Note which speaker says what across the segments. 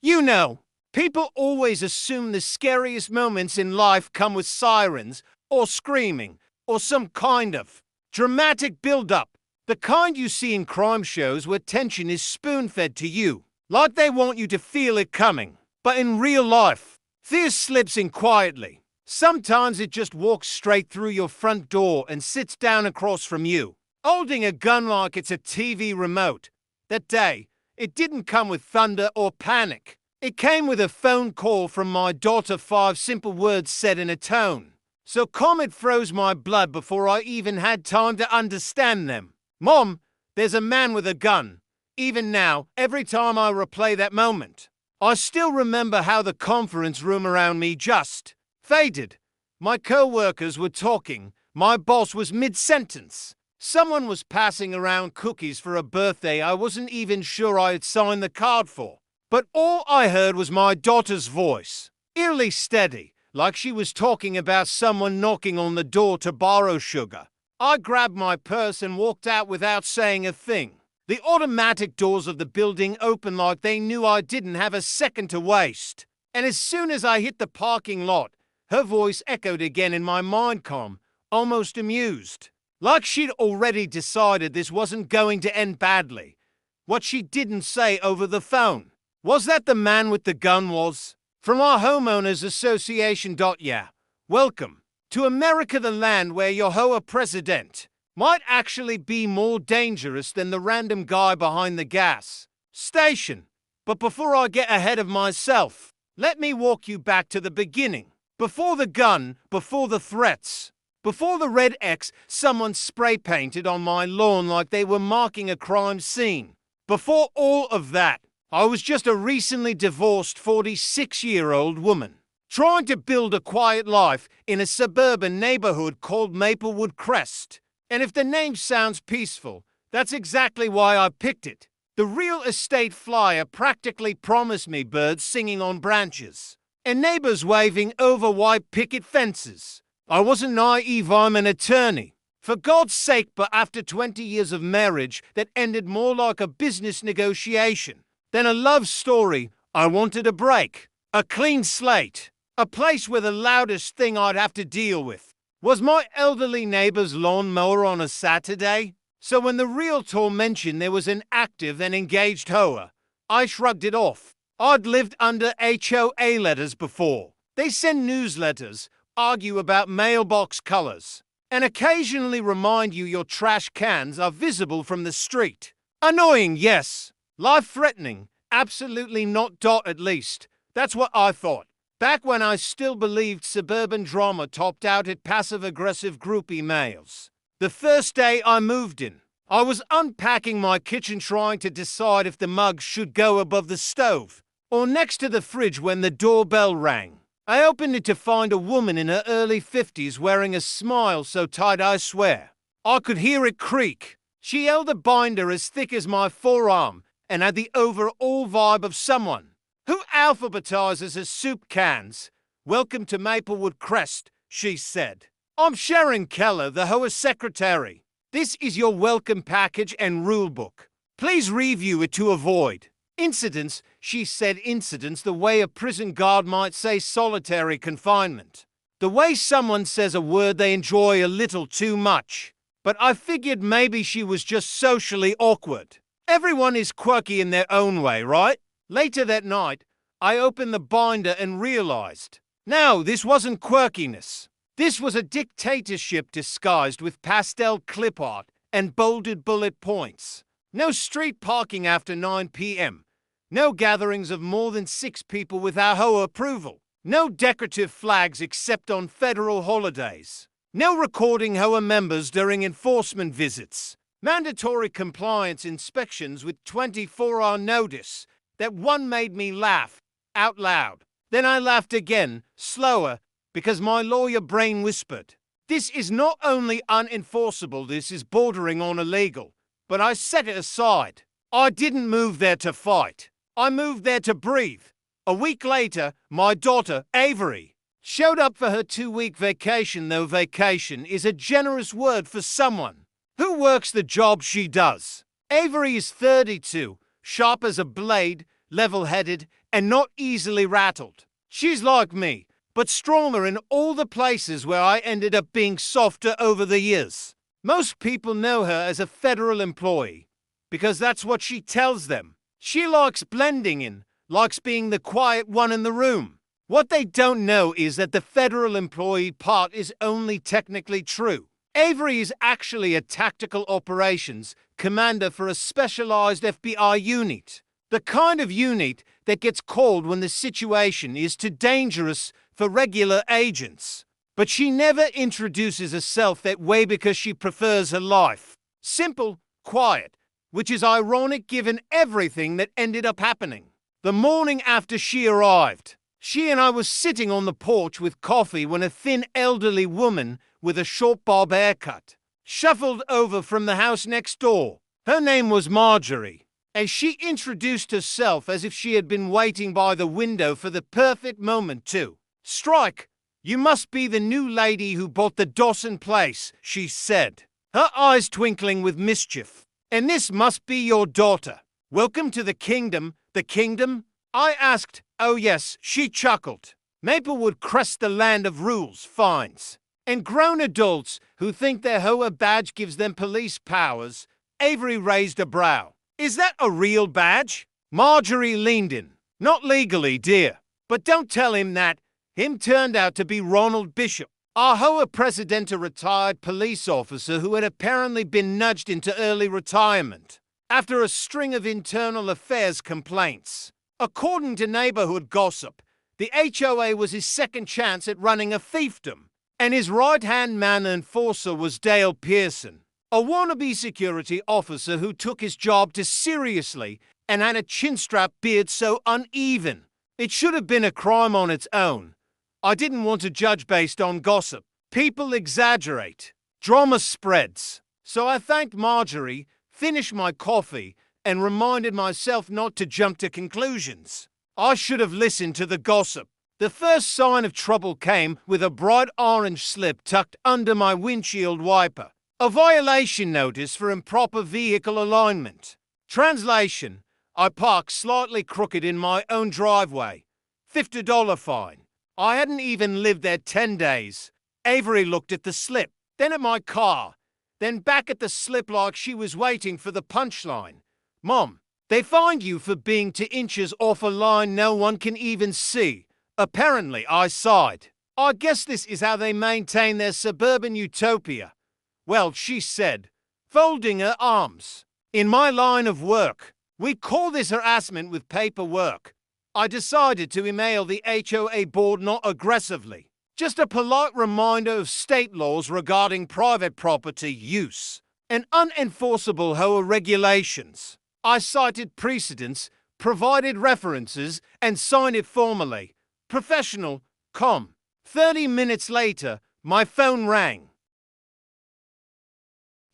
Speaker 1: You know, people always assume the scariest moments in life come with sirens, or screaming, or some kind of dramatic build-up. The kind you see in crime shows where tension is spoon-fed to you, like they want you to feel it coming. But in real life, fear slips in quietly. Sometimes it just walks straight through your front door and sits down across from you, holding a gun like it's a TV remote. That day, it didn't come with thunder or panic. It came with a phone call from my daughter, 5 simple words said in a tone so calm it froze my blood before I even had time to understand them. Mom, there's a man with a gun. Even now, every time I replay that moment, I still remember how the conference room around me just faded. My co-workers were talking. My boss was mid-sentence. Someone was passing around cookies for a birthday I wasn't even sure I had signed the card for. But all I heard was my daughter's voice, eerily steady, like she was talking about someone knocking on the door to borrow sugar. I grabbed my purse and walked out without saying a thing. The automatic doors of the building opened like they knew I didn't have a second to waste. And as soon as I hit the parking lot, her voice echoed again in my mind, calm, almost amused. Like she'd already decided this wasn't going to end badly. What she didn't say over the phone was that the man with the gun was from our homeowners association. Yeah, welcome to America, the land where your hoa president might actually be more dangerous than the random guy behind the gas station. But before I get ahead of myself, let me walk you back to the beginning. Before the gun, before the threats, before the red X someone spray painted on my lawn like they were marking a crime scene. Before all of that, I was just a recently divorced 46-year-old woman, trying to build a quiet life in a suburban neighborhood called Maplewood Crest. And if the name sounds peaceful, that's exactly why I picked it. The real estate flyer practically promised me birds singing on branches and neighbors waving over white picket fences. I wasn't naive, I'm an attorney. For God's sake, but after 20 years of marriage that ended more like a business negotiation than a love story, I wanted a break, a clean slate, a place where the loudest thing I'd have to deal with was my elderly neighbor's lawnmower on a Saturday. So when the realtor mentioned there was an active and engaged hoa, I shrugged it off. I'd lived under HOA letters before. They send newsletters, argue about mailbox colors, and occasionally remind you your trash cans are visible from the street. Annoying, yes. Life-threatening, absolutely not. At least, that's what I thought. Back when I still believed suburban drama topped out at passive-aggressive group emails. The first day I moved in, I was unpacking my kitchen trying to decide if the mug should go above the stove or next to the fridge when the doorbell rang. I opened it to find a woman in her early 50s wearing a smile so tight I swear I could hear it creak. She held a binder as thick as my forearm and had the overall vibe of someone who alphabetizes her soup cans. "Welcome to Maplewood Crest," she said. "I'm Sharon Keller, the hoa secretary. This is your welcome package and rulebook. Please review it to avoid incidents." She said incidents the way a prison guard might say solitary confinement. The way someone says a word they enjoy a little too much. But I figured maybe she was just socially awkward. Everyone is quirky in their own way, right? Later that night, I opened the binder and realized, no, this wasn't quirkiness. This was a dictatorship disguised with pastel clip art and bolded bullet points. No street parking after 9 p.m. No gatherings of more than 6 people without hoa approval. No decorative flags except on federal holidays. No recording hoa members during enforcement visits. Mandatory compliance inspections with 24-hour notice. That one made me laugh out loud. Then I laughed again, slower, because my lawyer brain whispered, "This is not only unenforceable, this is bordering on illegal." But I set it aside. I didn't move there to fight. I moved there to breathe. A week later, my daughter, Avery, showed up for her 2-week vacation, though vacation is a generous word for someone who works the job she does. Avery is 32, sharp as a blade, level-headed, and not easily rattled. She's like me, but stronger in all the places where I ended up being softer over the years. Most people know her as a federal employee, because that's what she tells them. She likes blending in, likes being the quiet one in the room. What they don't know is that the federal employee part is only technically true. Avery is actually a tactical operations commander for a specialized FBI unit. The kind of unit that gets called when the situation is too dangerous for regular agents. But she never introduces herself that way because she prefers her life simple, quiet, which is ironic given everything that ended up happening. The morning after she arrived, she and I were sitting on the porch with coffee when a thin elderly woman with a short bob haircut shuffled over from the house next door. Her name was Marjorie, and she introduced herself as if she had been waiting by the window for the perfect moment to strike. "You must be the new lady who bought the Dawson place," she said, her eyes twinkling with mischief. "And this must be your daughter. Welcome to the kingdom." "The kingdom?" I asked. "Oh yes," she chuckled. "Maplewood Crest, the land of rules, fines, and grown adults who think their HOA badge gives them police powers." Avery raised a brow. "Is that a real badge?" Marjorie leaned in. "Not legally, dear. But don't tell him that. Him turned out to be Ronald Bishop, our HOA president, a retired police officer who had apparently been nudged into early retirement after a string of internal affairs complaints. According to neighborhood gossip, the HOA was his second chance at running a fiefdom, and his right-hand man enforcer was Dale Pearson, a wannabe security officer who took his job too seriously and had a chinstrap beard so uneven it should have been a crime on its own. I didn't want to judge based on gossip. People exaggerate. Drama spreads. So I thanked Marjorie, finished my coffee, and reminded myself not to jump to conclusions. I should have listened to the gossip. The first sign of trouble came with a bright orange slip tucked under my windshield wiper. A violation notice for improper vehicle alignment. Translation: I parked slightly crooked in my own driveway. $50 fine. I hadn't even lived there 10 days. Avery looked at the slip, then at my car, then back at the slip like she was waiting for the punchline. "Mom, they fined you for being 2 inches off a line no one can even see." Apparently, I sighed. "I guess this is how they maintain their suburban utopia." "Well," she said, folding her arms. "In my line of work, we call this harassment with paperwork. I decided to email the HOA board not aggressively, just a polite reminder of state laws regarding private property use and unenforceable HOA regulations. I cited precedents, provided references, and signed it formally. Professional, com. 30 minutes later, my phone rang.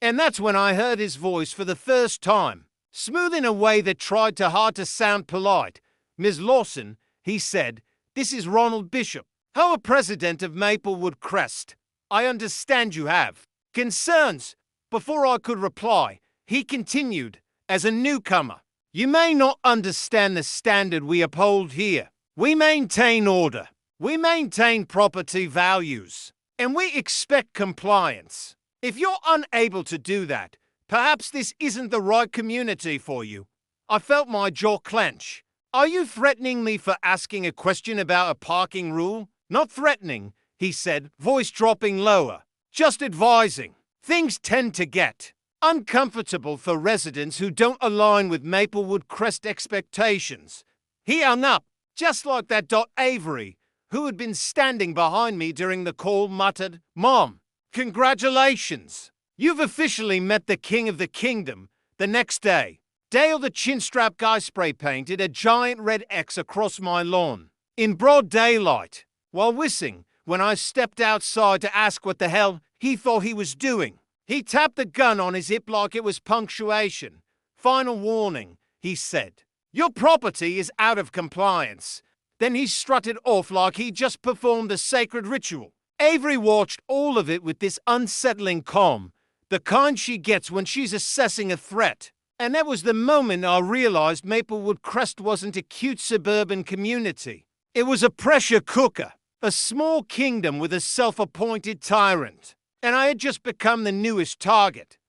Speaker 1: And that's when I heard his voice for the first time, smooth in a way that tried too hard to sound polite. "Ms. Lawson," he said, "this is Ronald Bishop, HOA president of Maplewood Crest. I understand you have concerns." Before I could reply, he continued, "As a newcomer, you may not understand the standard we uphold here. We maintain order, we maintain property values, and we expect compliance. If you're unable to do that, perhaps this isn't the right community for you." I felt my jaw clench. "Are you threatening me for asking a question about a parking rule?" "Not threatening," he said, voice dropping lower. "Just advising. Things tend to get uncomfortable for residents who don't align with Maplewood Crest expectations." He hung up, just like that. Avery, who had been standing behind me during the call, muttered, "Mom, congratulations. You've officially met the king of the kingdom." The next day, Dale the chinstrap guy spray painted a giant red X across my lawn in broad daylight while whistling when I stepped outside to ask what the hell he thought he was doing. He tapped the gun on his hip like it was punctuation. "Final warning," he said. "Your property is out of compliance." Then he strutted off like he just performed a sacred ritual. Avery watched all of it with this unsettling calm, the kind she gets when she's assessing a threat. And that was the moment I realized Maplewood Crest wasn't a cute suburban community. It was a pressure cooker, a small kingdom with a self-appointed tyrant. And I had just become the newest target.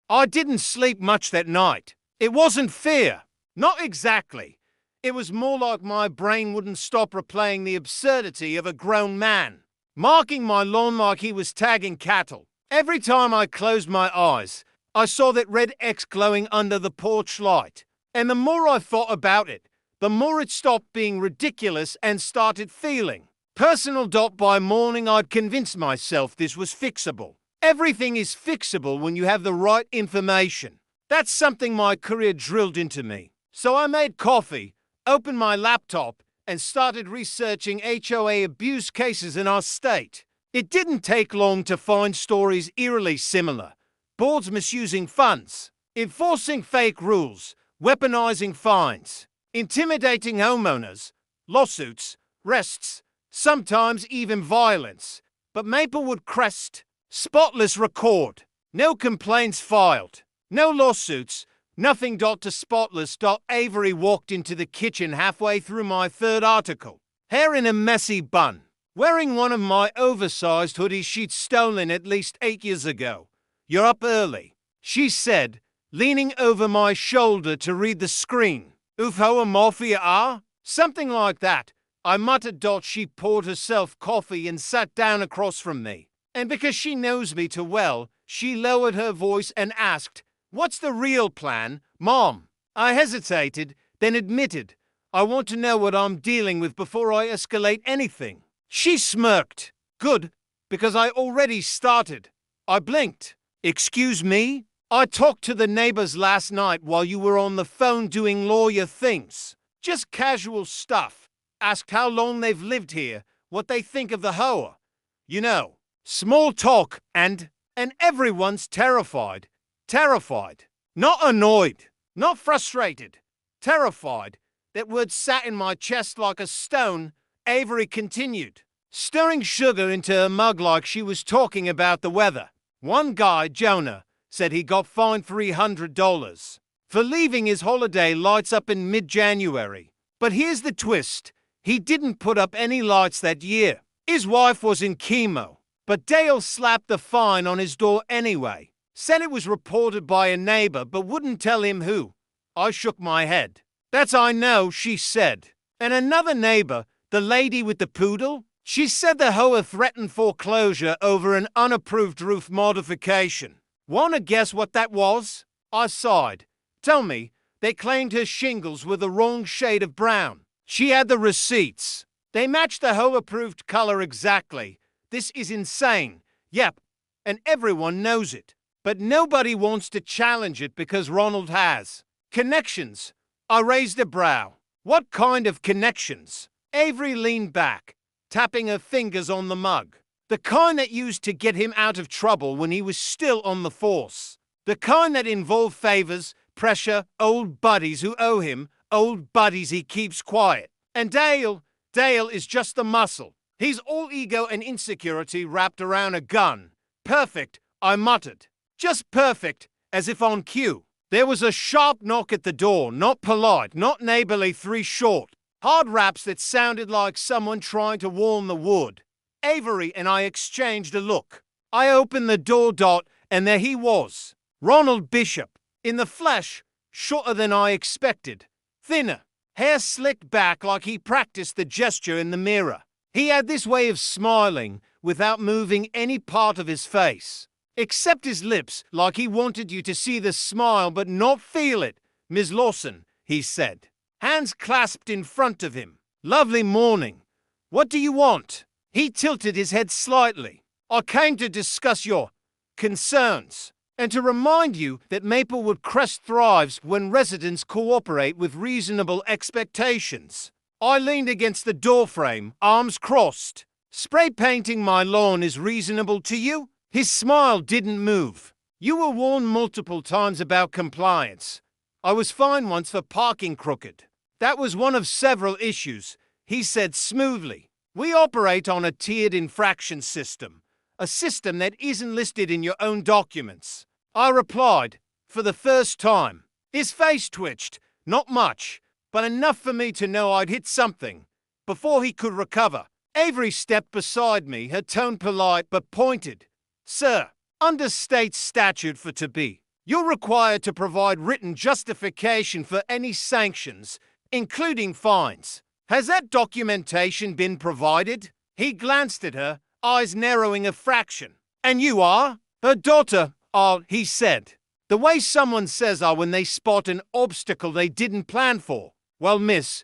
Speaker 1: I didn't sleep much that night. It wasn't fear. Not exactly. It was more like my brain wouldn't stop replaying the absurdity of a grown man, marking my lawn like he was tagging cattle. Every time I closed my eyes, I saw that red X glowing under the porch light. And the more I thought about it, the more it stopped being ridiculous and started feeling personal. By morning, I'd convinced myself this was fixable. Everything is fixable when you have the right information. That's something my career drilled into me. So I made coffee, opened my laptop, and started researching HOA abuse cases in our state. It didn't take long to find stories eerily similar. Boards misusing funds, enforcing fake rules, weaponizing fines, intimidating homeowners, lawsuits, arrests, sometimes even violence. But Maplewood Crest, spotless record. No complaints filed, no lawsuits, nothing. To spotless. Avery walked into the kitchen halfway through my third article, hair in a messy bun, wearing one of my oversized hoodies she'd stolen at least 8 years ago. "You're up early," she said, leaning over my shoulder to read the screen. "Ufo Morphia are?" Something like that. I muttered. She poured herself coffee and sat down across from me. And because she knows me too well, she lowered her voice and asked, "What's the real plan, Mom?" I hesitated, then admitted, "I want to know what I'm dealing with before I escalate anything." She smirked. "Good, because I already started." I blinked. "Excuse me? I talked to the neighbors last night while you were on the phone doing lawyer things. Just casual stuff. Asked how long they've lived here, what they think of the hoa. You know, small talk and everyone's terrified. Terrified. Not annoyed. Not frustrated. Terrified." That word sat in my chest like a stone. Avery continued, stirring sugar into her mug like she was talking about the weather. "One guy, Jonah, said he got fined $300 for leaving his holiday lights up in mid-January. But here's the twist. He didn't put up any lights that year. His wife was in chemo. But Dale slapped the fine on his door anyway. Said it was reported by a neighbor but wouldn't tell him who." I shook my head. "That's I know," she said. "And another neighbor, the lady with the poodle? She said the hoa threatened foreclosure over an unapproved roof modification. Wanna guess what that was?" I sighed. "Tell me." "They claimed her shingles were the wrong shade of brown. She had the receipts. They matched the hoa-approved color exactly. This is insane. Yep, and everyone knows it. But nobody wants to challenge it because Ronald has connections." I raised a brow. "What kind of connections?" Avery leaned back, tapping her fingers on the mug. "The kind that used to get him out of trouble when he was still on the force. The kind that involved favors, pressure, old buddies who owe him, old buddies he keeps quiet. And Dale is just the muscle. He's all ego and insecurity wrapped around a gun. Perfect," I muttered. "Just perfect, as if on cue." There was a sharp knock at the door, not polite, not neighborly, 3 short. Hard raps that sounded like someone trying to warm the wood. Avery and I exchanged a look. I opened the door. And there he was. Ronald Bishop. In the flesh, shorter than I expected. Thinner. Hair slicked back like he practiced the gesture in the mirror. He had this way of smiling without moving any part of his face. Except his lips, like he wanted you to see the smile but not feel it. "Ms. Lawson," he said, hands clasped in front of him. "Lovely morning. What do you want?" He tilted his head slightly. "I came to discuss your concerns and to remind you that Maplewood Crest thrives when residents cooperate with reasonable expectations." I leaned against the doorframe, arms crossed. "Spray painting my lawn is reasonable to you?" His smile didn't move. "You were warned multiple times about compliance. I was fined once for parking crooked. That was one of several issues," he said smoothly. "We operate on a tiered infraction system, a system that isn't listed in your own documents." I replied, for the first time. His face twitched, not much, but enough for me to know I'd hit something. Before he could recover, Avery stepped beside me, her tone polite but pointed. Sir, under state statute for to be, you're required to provide written justification for any sanctions, including fines. Has that documentation been provided? He glanced at her, eyes narrowing a fraction. And you are? Her daughter, he said. The way someone says when they spot an obstacle they didn't plan for. Well, Miss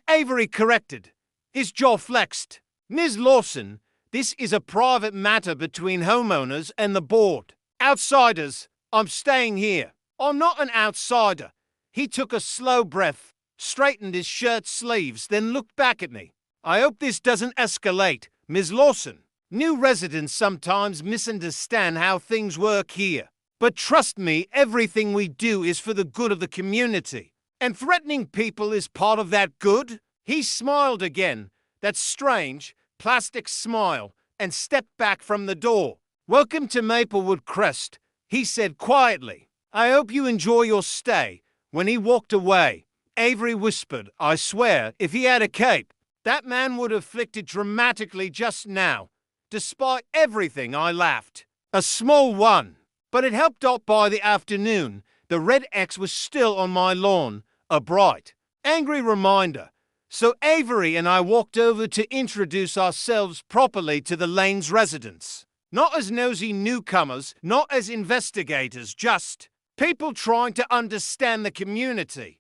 Speaker 1: Avery corrected. His jaw flexed. Ms. Lawson, this is a private matter between homeowners and the board. Outsiders, I'm staying here. I'm not an outsider. He took a slow breath, straightened his shirt sleeves, then looked back at me. I hope this doesn't escalate, Ms. Lawson. New residents sometimes misunderstand how things work here. But trust me, everything we do is for the good of the community. And threatening people is part of that good? He smiled again, that strange, plastic smile, and stepped back from the door. Welcome to Maplewood Crest, he said quietly. I hope you enjoy your stay. When he walked away, Avery whispered, I swear, if he had a cape, that man would have flicked it dramatically just now. Despite everything, I laughed. A small one. But it helped out by the afternoon. The red X was still on my lawn, a bright, angry reminder. So Avery and I walked over to introduce ourselves properly to the lane's residents. Not as nosy newcomers, not as investigators, just people trying to understand the community.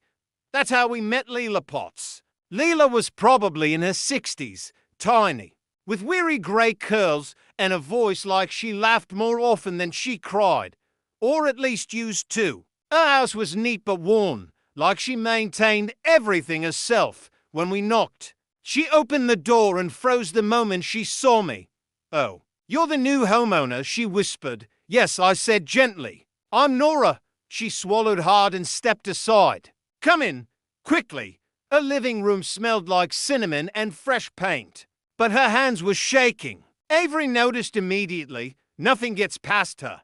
Speaker 1: That's how we met Leela Potts. Leela was probably in her 60s, tiny, with weary grey curls and a voice like she laughed more often than she cried, or at least used to. Her house was neat but worn, like she maintained everything herself. When we knocked, she opened the door and froze the moment she saw me. Oh, you're the new homeowner, she whispered. Yes, I said gently. I'm Nora. She swallowed hard and stepped aside. Come in, quickly. Her living room smelled like cinnamon and fresh paint, but her hands were shaking. Avery noticed immediately, nothing gets past her,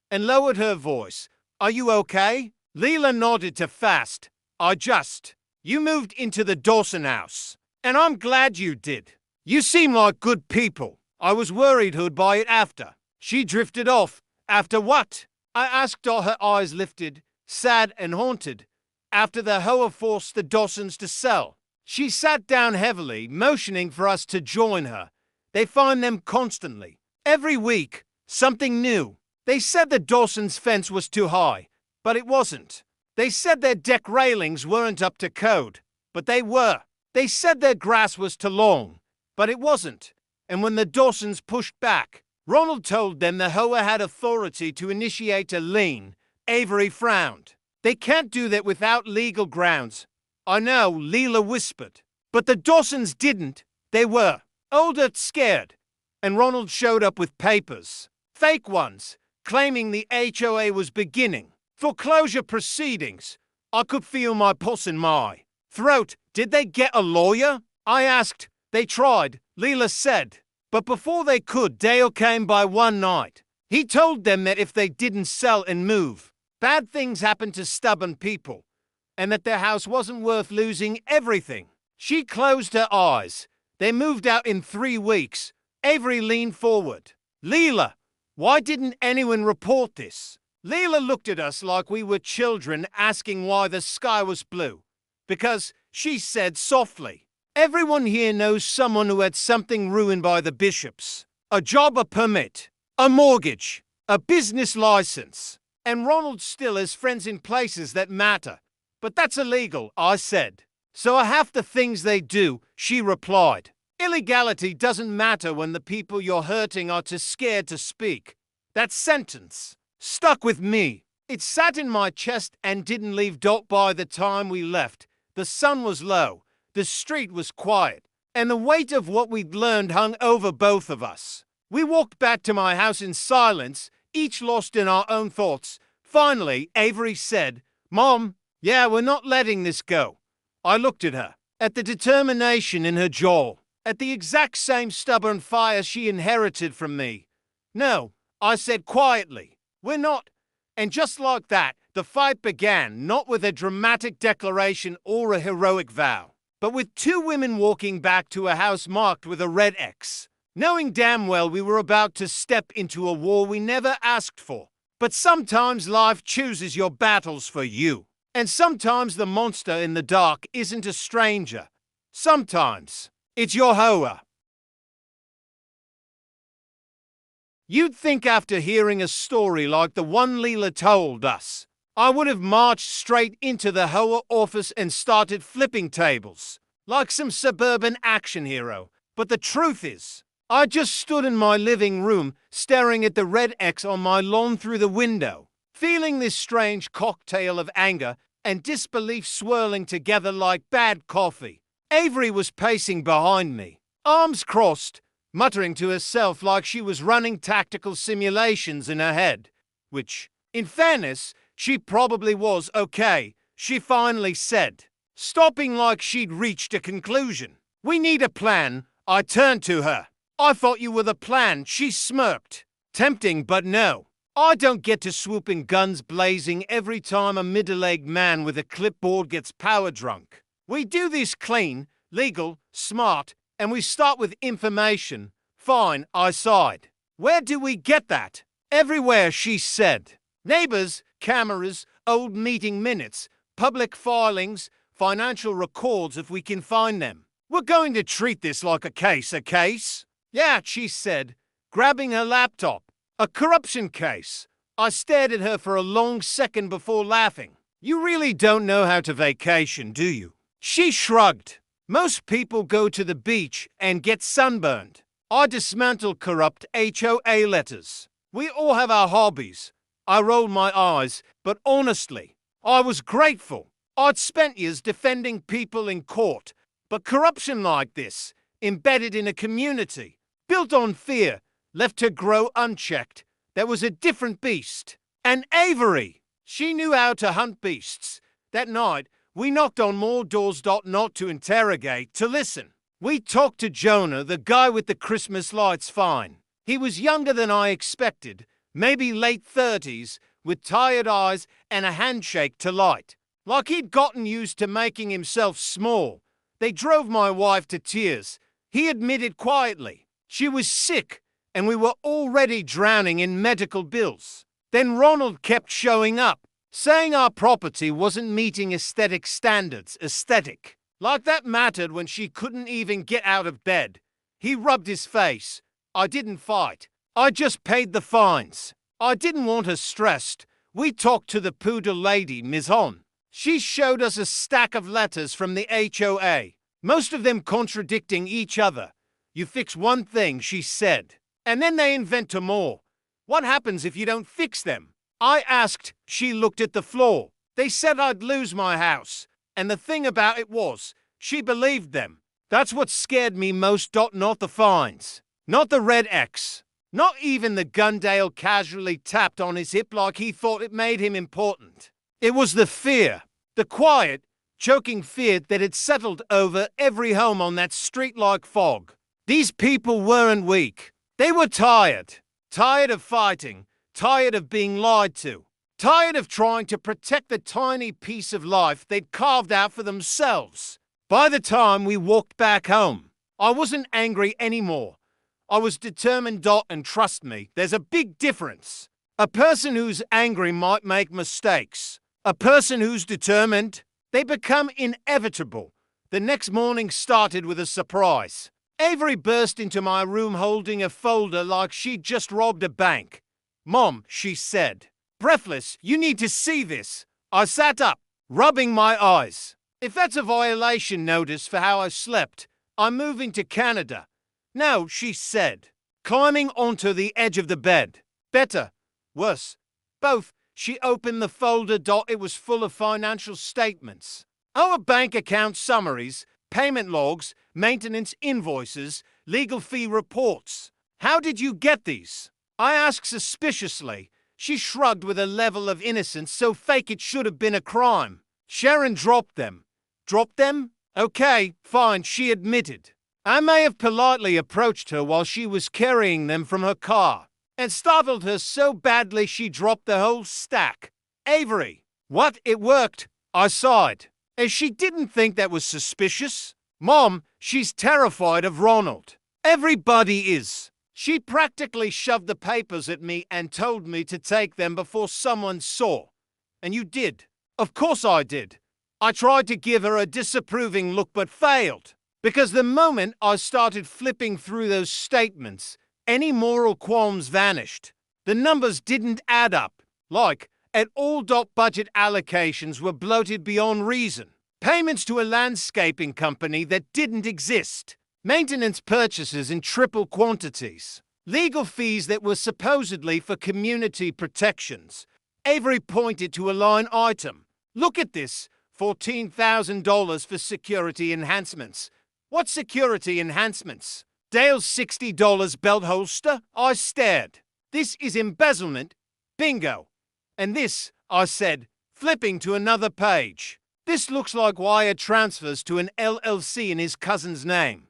Speaker 1: and lowered her voice. Are you okay? Leela nodded to Fast. You moved into the Dawson house, and I'm glad you did. You seem like good people. I was worried who'd buy it after. She drifted off. After what? I asked, her eyes lifted, sad and haunted. After the Hoa forced the Dawsons to sell. She sat down heavily, motioning for us to join her. They find them constantly. Every week, something new. They said the Dawsons' fence was too high, but it wasn't. They said their deck railings weren't up to code, but they were. They said their grass was too long, but it wasn't. And when the Dawsons pushed back, Ronald told them the Hoa had authority to initiate a lien. Avery frowned. They can't do that without legal grounds. I know, Leela whispered. But the Dawsons didn't. They were older, scared. And Ronald showed up with papers. Fake ones, claiming the HOA was beginning foreclosure proceedings. I could feel my pulse in my throat. Did they get a lawyer? I asked. They tried, Leela said. But before they could, Dale came by one night. He told them that if they didn't sell and move, bad things happened to stubborn people, and that their house wasn't worth losing everything. She closed her eyes. They moved out in 3 weeks. Avery leaned forward. Leela, why didn't anyone report this? Leela looked at us like we were children asking why the sky was blue. Because, she said softly, everyone here knows someone who had something ruined by the bishops. A job, a permit, a mortgage, a business license. And Ronald still has friends in places that matter. But that's illegal, I said. So are half the things they do, she replied. Illegality doesn't matter when the people you're hurting are too scared to speak. That sentence stuck with me. It sat in my chest and didn't leave by the time we left. The sun was low, the street was quiet, and the weight of what we'd learned hung over both of us. We walked back to my house in silence, each lost in our own thoughts. Finally, Avery said, Mom, yeah, we're not letting this go. I looked at her, at the determination in her jaw, at the exact same stubborn fire she inherited from me. No, I said quietly, we're not. And just like that, the The fight began not with a dramatic declaration or a heroic vow, but with two women walking back to a house marked with a red X, knowing damn well we were about to step into a war we never asked for. But sometimes life chooses your battles for you. And sometimes the monster in the dark isn't a stranger. Sometimes it's your hoa. You'd think after hearing a story like the one Leela told us, I would have marched straight into the hoa office and started flipping tables, like some suburban action hero. But the truth is, I just stood in my living room staring at the red X on my lawn through the window, feeling this strange cocktail of anger and disbelief swirling together like bad coffee. Avery was pacing behind me, arms crossed, muttering to herself like she was running tactical simulations in her head, which, in fairness, she probably was. Okay, she finally said, stopping like she'd reached a conclusion. We need a plan. I turned to her. I thought you were the plan. She smirked. Tempting, but no. I don't get to swooping guns blazing every time a middle-aged man with a clipboard gets power drunk. We do this clean, legal, smart, and we start with information. Fine, I sighed. Where do we get that? Everywhere, she said. Neighbors, cameras, old meeting minutes, public filings, financial records if we can find them. We're going to treat this like a case, Yeah, she said, grabbing her laptop. A corruption case. I stared at her for a long second before laughing. You really don't know how to vacation, do you? She shrugged. Most people go to the beach and get sunburned. I dismantle corrupt HOA letters. We all have our hobbies. I rolled my eyes, but honestly, I was grateful. I'd spent years defending people in court, but corruption like this, embedded in a community, built on fear, left to grow unchecked. That was a different beast. And Avery, she knew how to hunt beasts. That night, we knocked on more doors. Not to interrogate, to listen. We talked to Jonah, the guy with the Christmas lights. Fine. He was younger than I expected, maybe late 30s, with tired eyes and a handshake to light. Like he'd gotten used to making himself small. They drove my wife to tears. He admitted quietly. She was sick, and we were already drowning in medical bills. Then Ronald kept showing up, saying our property wasn't meeting aesthetic standards. Aesthetic. Like that mattered when she couldn't even get out of bed. He rubbed his face. I didn't fight. I just paid the fines. I didn't want her stressed. We talked to the poodle lady, Ms. Hon. She showed us a stack of letters from the HOA, most of them contradicting each other. You fix one thing, she said, and then they invent more. What happens if you don't fix them? I asked. She looked at the floor. They said I'd lose my house. And the thing about it was, she believed them. That's what scared me most. Not the fines. Not the red X. Not even the gun Dale casually tapped on his hip like he thought it made him important. It was the fear. The quiet, choking fear that had settled over every home on that street like fog. These people weren't weak. They were tired. Tired of fighting. Tired of being lied to. Tired of trying to protect the tiny piece of life they'd carved out for themselves. By the time we walked back home, I wasn't angry anymore. I was determined. And trust me, there's a big difference. A person who's angry might make mistakes. A person who's determined, they become inevitable. The next morning started with a surprise. Avery burst into my room holding a folder like she'd just robbed a bank. Mom, she said. Breathless, you need to see this. I sat up, rubbing my eyes. If that's a violation notice for how I slept, I'm moving to Canada. No, she said, climbing onto the edge of the bed. Better. Worse. Both. She opened the folder. It was full of financial statements. Our bank account summaries, payment logs, maintenance invoices, legal fee reports. How did you get these? I asked suspiciously. She shrugged with a level of innocence so fake it should have been a crime. Sharon dropped them. Dropped them? Okay, fine, she admitted. I may have politely approached her while she was carrying them from her car, and startled her so badly she dropped the whole stack. Avery, What? It worked? I sighed. As she didn't think that was suspicious. Mom, she's terrified of Ronald. Everybody is. She practically shoved the papers at me and told me to take them before someone saw. And you did. Of course I did. I tried to give her a disapproving look but failed. Because the moment I started flipping through those statements, any moral qualms vanished. The numbers didn't add up. Like, at all. Budget allocations were bloated beyond reason. Payments to a landscaping company that didn't exist. Maintenance purchases in triple quantities. Legal fees that were supposedly for community protections. Avery pointed to a line item. Look at this. $14,000 for security enhancements. What security enhancements? Dale's $60 belt holster? I stared. This is embezzlement. Bingo. And this, I said, flipping to another page. This looks like wire transfers to an LLC in his cousin's name.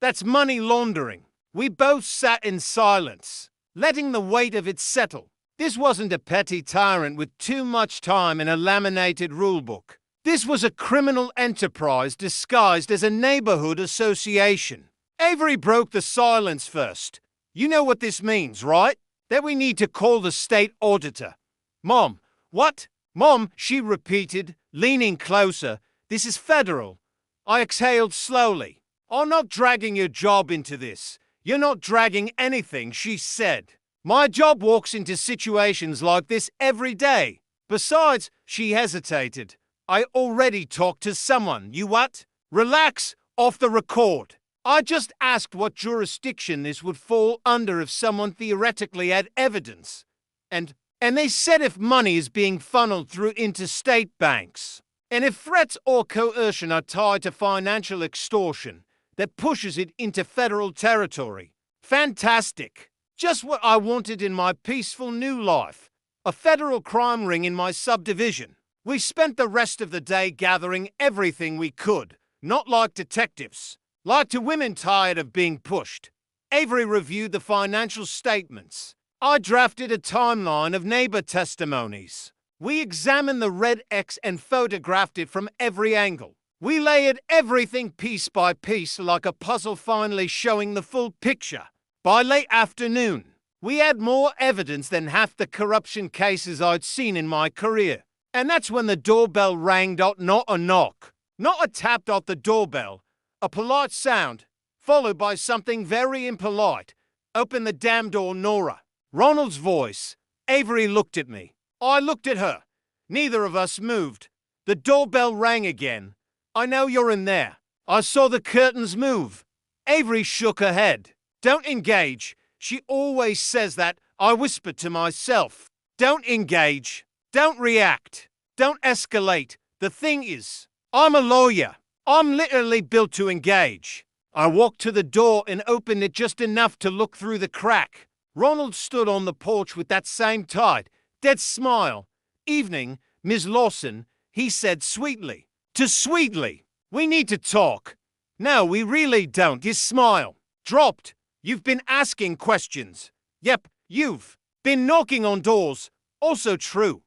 Speaker 1: That's money laundering. We both sat in silence, letting the weight of it settle. This wasn't a petty tyrant with too much time and a laminated rulebook. This was a criminal enterprise disguised as a neighborhood association. Avery broke the silence first. You know what this means, right? That we need to call the state auditor. Mom, what? Mom, she repeated, leaning closer. This is federal. I exhaled slowly. I'm not dragging your job into this. You're not dragging anything, she said. My job walks into situations like this every day. Besides, she hesitated. I already talked to someone. You what? Relax, off the record. I just asked what jurisdiction this would fall under if someone theoretically had evidence. And they said if money is being funneled through interstate banks. And if threats or coercion are tied to financial extortion, that pushes it into federal territory. Fantastic. Just what I wanted in my peaceful new life. A federal crime ring in my subdivision. We spent the rest of the day gathering everything we could, not like detectives, like to women tired of being pushed. Avery reviewed the financial statements. I drafted a timeline of neighbor testimonies. We examined the red X and photographed it from every angle. We layered everything piece by piece like a puzzle, finally showing the full picture. By late afternoon, we had more evidence than half the corruption cases I'd seen in my career. And that's when the doorbell rang. Not a knock, not a tap. The doorbell, a polite sound, followed by something very impolite. Open the damn door, Nora. Ronald's voice. Avery looked at me. I looked at her. Neither of us moved. The doorbell rang again. I know you're in there. I saw the curtains move. Avery shook her head. Don't engage. She always says that. I whispered to myself. Don't engage. Don't react. Don't escalate. The thing is, I'm a lawyer. I'm literally built to engage. I walked to the door and opened it just enough to look through the crack. Ronald stood on the porch with that same tight, dead smile. Evening, Ms. Lawson, he said sweetly. To Sweetly, we need to talk. No, we really don't. His smile dropped. You've been asking questions. Yep, you've been knocking on doors. Also true.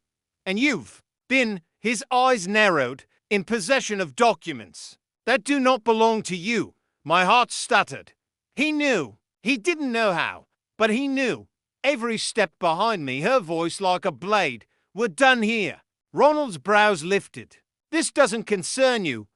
Speaker 1: And you've been, his eyes narrowed, in possession of documents that do not belong to you. My heart stuttered. He knew. He didn't know how, but he knew. Avery stepped behind me, her voice like a blade. We're done here. Ronald's brows lifted. This doesn't concern you.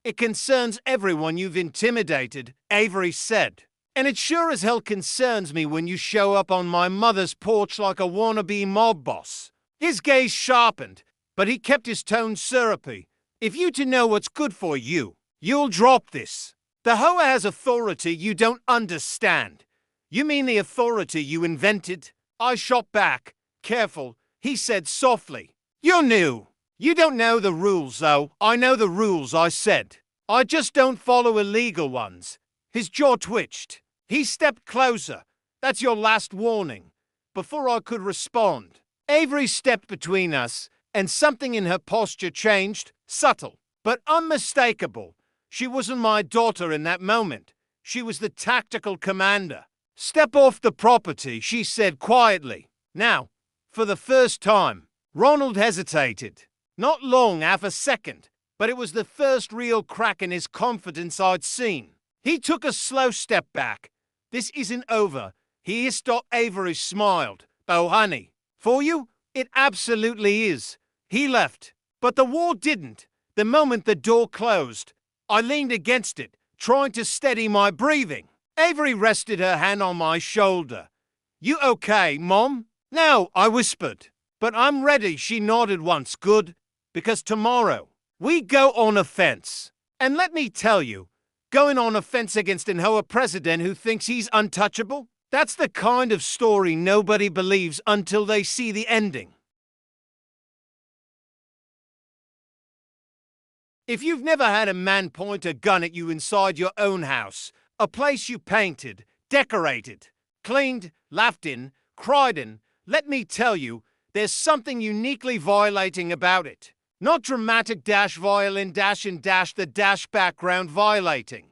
Speaker 1: It concerns everyone you've intimidated, Avery said. And it sure as hell concerns me when you show up on my mother's porch like a wannabe mob boss. His gaze sharpened, but he kept his tone syrupy. If you to know what's good for you, you'll drop this. The hoa has authority you don't understand. You mean the authority you invented? I shot back. Careful, he said softly. You're new. You don't know the rules, though. I know the rules, I said. I just don't follow illegal ones. His jaw twitched. He stepped closer. That's your last warning. Before I could respond, Avery stepped between us, and something in her posture changed, subtle, but unmistakable. She wasn't my daughter in that moment. She was the tactical commander. Step off the property, she said quietly. Now, for the first time, Ronald hesitated. Not long, half a second, but it was the first real crack in his confidence I'd seen. He took a slow step back. This isn't over. He hissed. Avery smiled. Oh, honey, for you, it absolutely is. He left, but the wall didn't. The moment the door closed, I leaned against it, trying to steady my breathing. Avery rested her hand on my shoulder. You okay, Mom? No, I whispered. But I'm ready, she nodded once. Good, because tomorrow we go on offense. And let me tell you, going on offense against an Hoa president who thinks he's untouchable, that's the kind of story nobody believes until they see the ending. If you've never had a man point a gun at you inside your own house, a place you painted, decorated, cleaned, laughed in, cried in, let me tell you, there's something uniquely violating about it. Not dramatic dash violin dash and dash the dash background violating.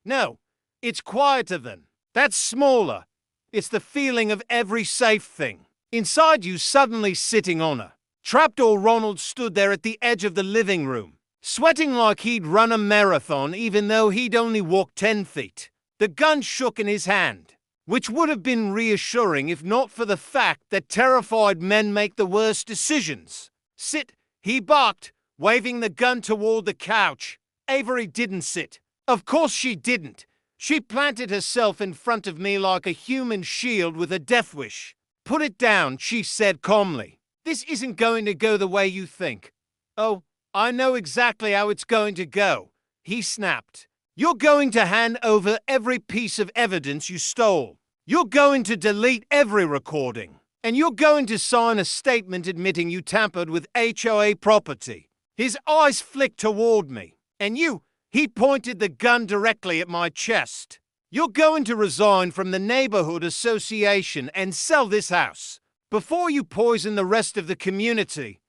Speaker 1: No, it's quieter than. That's smaller. It's the feeling of every safe thing inside you suddenly sitting on her. Trapdoor Ronald stood there at the edge of the living room, sweating like he'd run a marathon even though he'd only walked 10 feet. The gun shook in his hand, which would have been reassuring if not for the fact that terrified men make the worst decisions. Sit, he barked, waving the gun toward the couch. Avery didn't sit. Of course she didn't. She planted herself in front of me like a human shield with a death wish. Put it down, she said calmly. This isn't going to go the way you think. Oh, I know exactly how it's going to go, he snapped. You're going to hand over every piece of evidence you stole. You're going to delete every recording. And you're going to sign a statement admitting you tampered with HOA property. His eyes flicked toward me. And you, he pointed the gun directly at my chest. You're going to resign from the neighborhood association and sell this house before you poison the rest of the community.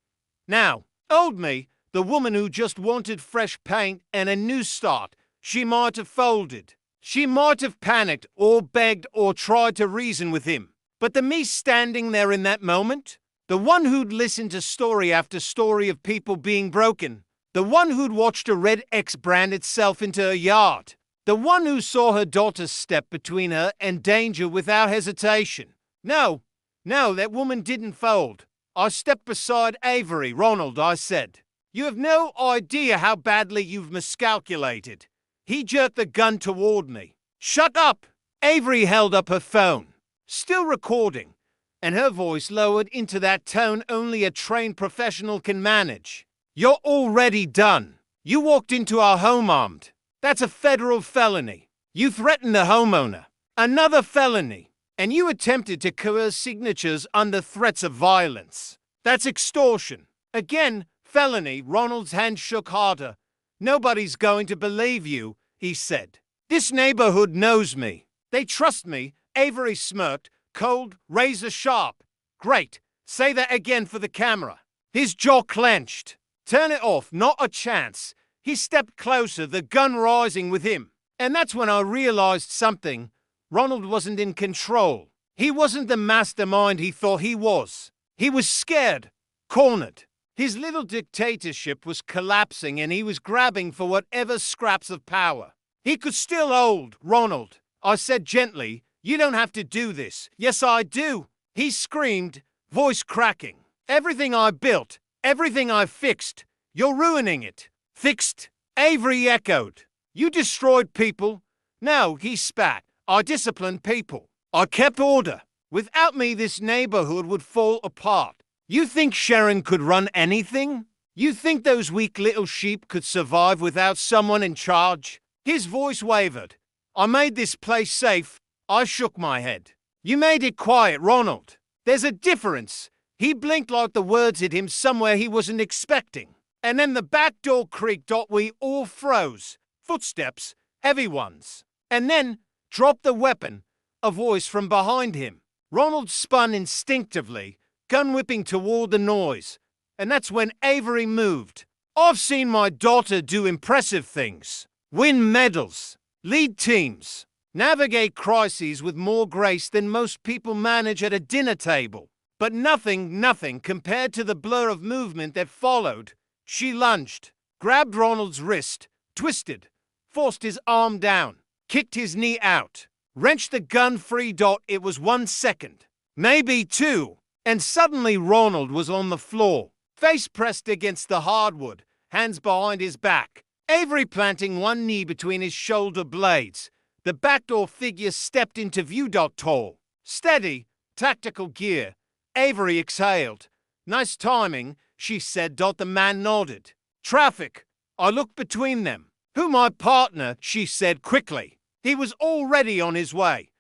Speaker 1: Now, old me, the woman who just wanted fresh paint and a new start, she might have folded. She might have panicked or begged or tried to reason with him. But the me standing there in that moment, the one who'd listened to story after story of people being broken, the one who'd watched a red X brand itself into her yard, the one who saw her daughter step between her and danger without hesitation. No, that woman didn't fold. I stepped beside Avery. Ronald, I said, you have no idea how badly you've miscalculated. He jerked the gun toward me. Shut up! Avery held up her phone, still recording, and her voice lowered into that tone only a trained professional can manage. You're already done. You walked into our home armed. That's a federal felony. You threatened the homeowner. Another felony. And you attempted to coerce signatures under threats of violence. That's extortion. Again, felony. Ronald's hand shook harder. Nobody's going to believe you, he said. This neighborhood knows me. They trust me. Avery smirked, cold, razor sharp. Great. Say that again for the camera. His jaw clenched. Turn it off, not a chance. He stepped closer, the gun rising with him. And that's when I realized something. Ronald wasn't in control. He wasn't the mastermind he thought he was. He was scared, cornered. His little dictatorship was collapsing and he was grabbing for whatever scraps of power he could still hold. Ronald, I said gently, you don't have to do this. Yes, I do. He screamed, voice cracking. Everything I built, everything I fixed, you're ruining it. Fixed? Avery echoed. You destroyed people? No, he spat. I disciplined people. I kept order. Without me, this neighborhood would fall apart. You think Sharon could run anything? You think those weak little sheep could survive without someone in charge? His voice wavered. I made this place safe. I shook my head. You made it quiet, Ronald. There's a difference. He blinked like the words hit him somewhere he wasn't expecting. And then the back door creaked. We all froze. Footsteps, heavy ones. And then, dropped the weapon, a voice from behind him. Ronald spun instinctively, gun whipping toward the noise. And that's when Avery moved. I've seen my daughter do impressive things. Win medals, lead teams, navigate crises with more grace than most people manage at a dinner table. But nothing compared to the blur of movement that followed. She lunged, grabbed Ronald's wrist, twisted, forced his arm down, kicked his knee out, wrenched the gun free. It was 1 second, maybe 2, and suddenly Ronald was on the floor, face pressed against the hardwood, hands behind his back, Avery planting one knee between his shoulder blades. The backdoor figure stepped into view. Tall, steady, tactical gear. Avery exhaled. Nice timing, she said. The man nodded. Traffic. I looked between them. Who my partner, she said quickly. He was already on his way.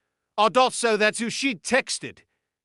Speaker 1: So that's who she'd texted.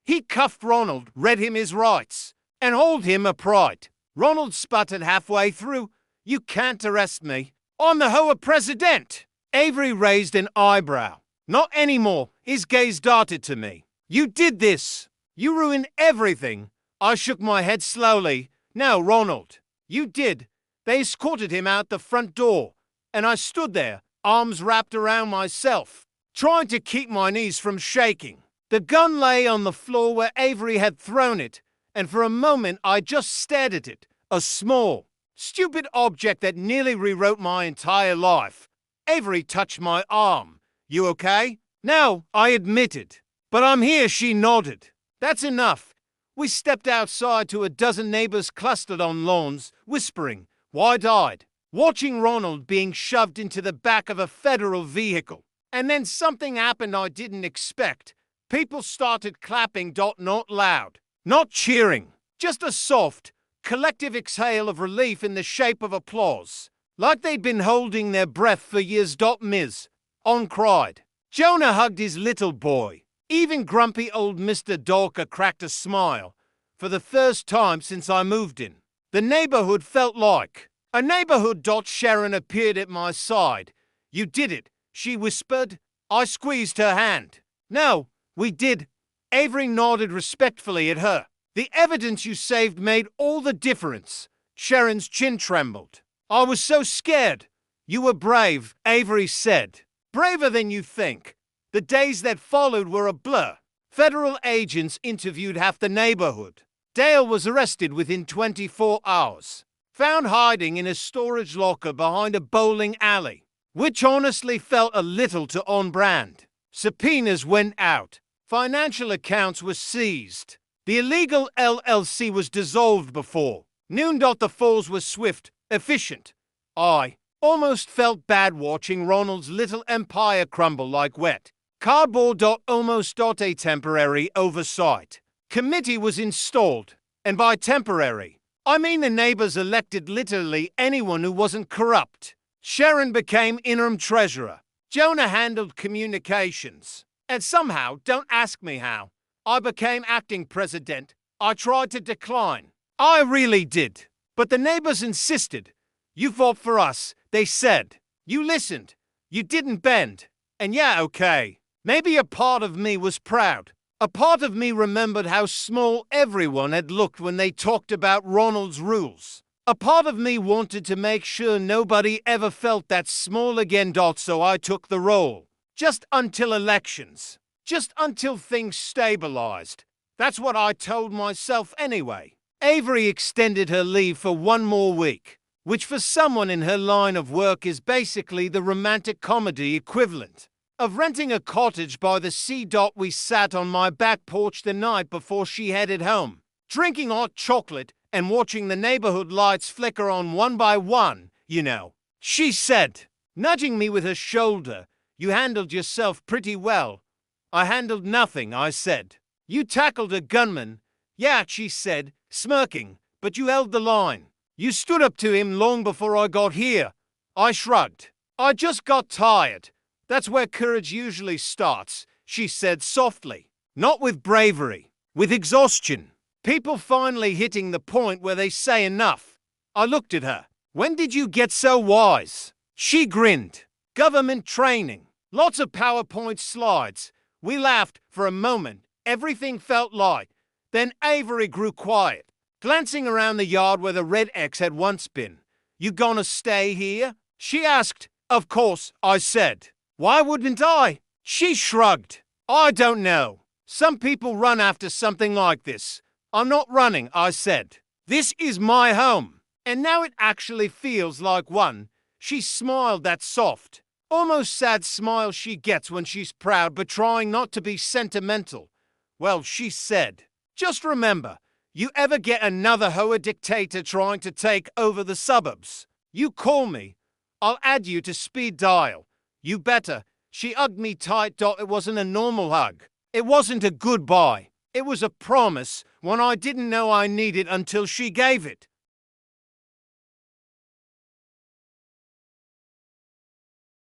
Speaker 1: He cuffed Ronald, read him his rights, and hauled him upright. Ronald sputtered halfway through. You can't arrest me. I'm the Hoa President. Avery raised an eyebrow. Not anymore. His gaze darted to me. You did this. You ruined everything. I shook my head slowly. No, Ronald. You did. They escorted him out the front door, and I stood there, arms wrapped around myself, trying to keep my knees from shaking. The gun lay on the floor where Avery had thrown it, and for a moment I just stared at it. A small, stupid object that nearly rewrote my entire life. Avery touched my arm. You okay? No, I admitted. But I'm here, she nodded. That's enough. We stepped outside to a dozen neighbors clustered on lawns, whispering, wide-eyed, watching Ronald being shoved into the back of a federal vehicle. And then something happened I didn't expect. People started clapping. Not loud, not cheering, just a soft, collective exhale of relief in the shape of applause. Like they'd been holding their breath for years. Ms. On cried. Jonah hugged his little boy. Even grumpy old Mr. Dorker cracked a smile. For the first time since I moved in, the neighborhood felt like a neighborhood. Sharon appeared at my side. You did it, she whispered. I squeezed her hand. No, we did. Avery nodded respectfully at her. The evidence you saved made all the difference. Sharon's chin trembled. I was so scared. You were brave, Avery said. Braver than you think. The days that followed were a blur. Federal agents interviewed half the neighborhood. Dale was arrested within 24 hours. Found hiding in a storage locker behind a bowling alley, which honestly felt a little too on-brand. Subpoenas went out. Financial accounts were seized. The illegal LLC was dissolved before noon. The falls was swift, efficient. I almost felt bad watching Ronald's little empire crumble like wet cardboard. Almost. A temporary oversight committee was installed, and by temporary, I mean the neighbors elected literally anyone who wasn't corrupt. Sharon became interim treasurer. Jonah handled communications. And somehow, don't ask me how, I became acting president. I tried to decline. I really did. But the neighbors insisted. You fought for us, they said. You listened. You didn't bend. And yeah, okay. Maybe a part of me was proud. A part of me remembered how small everyone had looked when they talked about Ronald's rules. A part of me wanted to make sure nobody ever felt that small again. So I took the role. Just until elections. Just until things stabilized. That's what I told myself anyway. Avery extended her leave for 1 more week, which for someone in her line of work is basically the romantic comedy equivalent of renting a cottage by the sea. We sat on my back porch the night before she headed home, drinking hot chocolate and watching the neighborhood lights flicker on one by one, you know. She said, nudging me with her shoulder, you handled yourself pretty well. I handled nothing, I said. You tackled a gunman. Yeah, she said, smirking, but you held the line. You stood up to him long before I got here. I shrugged. I just got tired. That's where courage usually starts, she said softly. Not with bravery, with exhaustion. People finally hitting the point where they say enough. I looked at her. When did you get so wise? She grinned. Government training. Lots of PowerPoint slides. We laughed for a moment. Everything felt light. Then Avery grew quiet, glancing around the yard where the red X had once been. You gonna stay here? She asked. Of course, I said. Why wouldn't I? She shrugged. I don't know. Some people run after something like this. I'm not running, I said. This is my home. And now it actually feels like one. She smiled that soft, almost sad smile she gets when she's proud but trying not to be sentimental. Well, she said, "Just remember, you ever get another Hoa dictator trying to take over the suburbs, you call me. I'll add you to speed dial. You better." She hugged me tight. It wasn't a normal hug. It wasn't a goodbye. It was a promise, one I didn't know I needed until she gave it.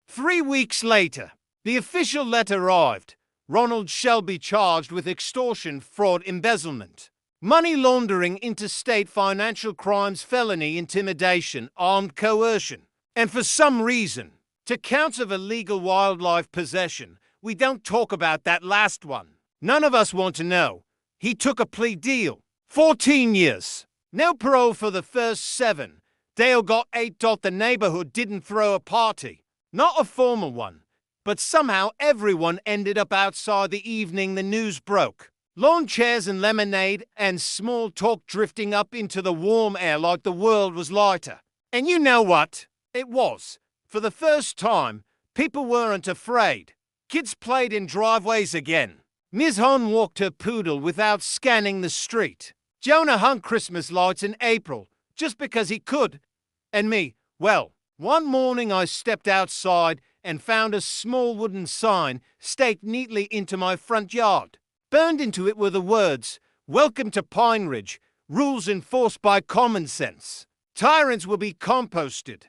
Speaker 1: 3 weeks later, the official letter arrived. Ronald Shelby charged with extortion, fraud, embezzlement, money laundering, interstate financial crimes, felony, intimidation, armed coercion, and for some reason, 2 counts of illegal wildlife possession. We don't talk about that last one. None of us want to know. He took a plea deal. 14 years. No parole for the first 7. Dale got 8. The neighborhood didn't throw a party. Not a formal one. But somehow everyone ended up outside the evening the news broke. Lawn chairs and lemonade and small talk drifting up into the warm air like the world was lighter. And you know what? It was. For the first time, people weren't afraid. Kids played in driveways again. Ms. Hon walked her poodle without scanning the street. Jonah hung Christmas lights in April, just because he could. And me, well, one morning I stepped outside and found a small wooden sign staked neatly into my front yard. Burned into it were the words, "Welcome to Pine Ridge, rules enforced by common sense. Tyrants will be composted."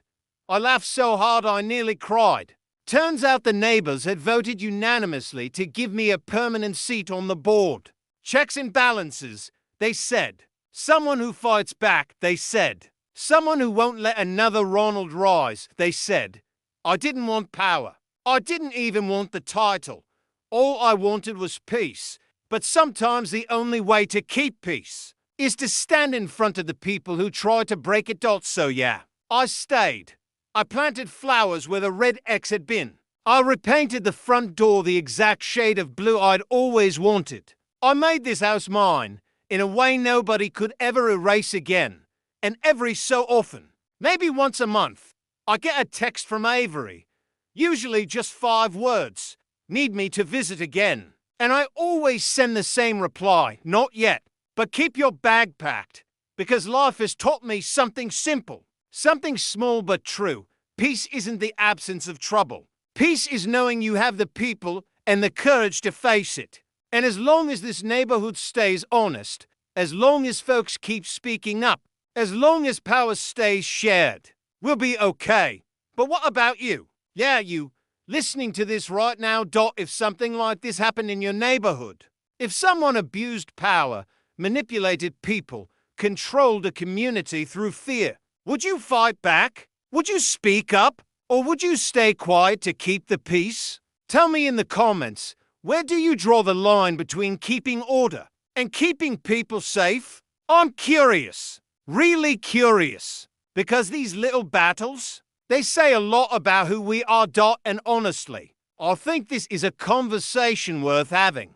Speaker 1: I laughed so hard I nearly cried. Turns out the neighbors had voted unanimously to give me a permanent seat on the board. Checks and balances, they said. Someone who fights back, they said. Someone who won't let another Ronald rise, they said. I didn't want power. I didn't even want the title. All I wanted was peace. But sometimes the only way to keep peace is to stand in front of the people who try to break it. So yeah, I stayed. I planted flowers where the red X had been. I repainted the front door the exact shade of blue I'd always wanted. I made this house mine in a way nobody could ever erase again. And every so often, maybe once a month, I get a text from Avery. Usually just 5 words. Need me to visit again. And I always send the same reply. Not yet. But keep your bag packed. Because life has taught me something simple. Something small but true. Peace isn't the absence of trouble. Peace is knowing you have the people and the courage to face it. And as long as this neighborhood stays honest, as long as folks keep speaking up, as long as power stays shared, we'll be okay. But what about you? Yeah, you, listening to this right now. If something like this happened in your neighborhood, if someone abused power, manipulated people, controlled a community through fear, would you fight back? Would you speak up? Or would you stay quiet to keep the peace? Tell me in the comments, where do you draw the line between keeping order and keeping people safe? I'm curious, really curious, because these little battles, they say a lot about who we are. And honestly, I think this is a conversation worth having.